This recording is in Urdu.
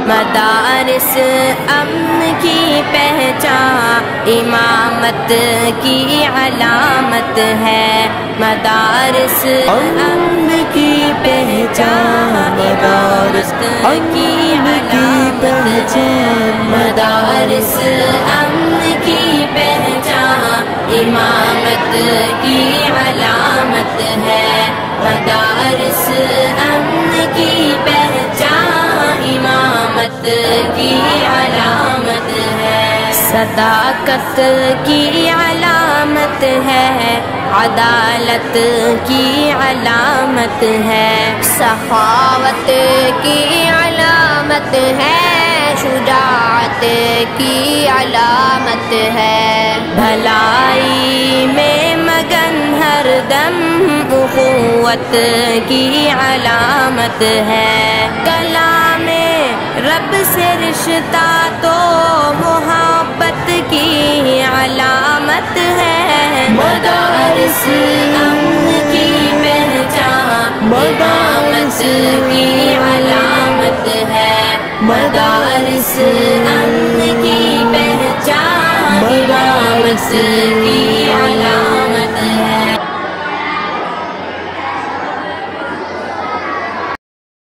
مدارس امن کی پہچان امامت کی علامت ہے، مدارس امن کی پہچان امامت کی علامت ہے، مدارس امن کی پہچان امامت کی علامت ہے، مدارس امن کی پہچان امامت کی علامت ہے، صداقت کی علامت ہے، عدالت کی علامت ہے، سخاوت کی علامت ہے، شجاعت کی علامت ہے، بھلائی میں مگن ہر دم اخوت کی علامت ہے، کلام رب سے رشتہ تو محبت کی علامت ہے، مدارس امن کی پہچان امامت کی علامت ہے، مدارس امن کی پہچان امامت کی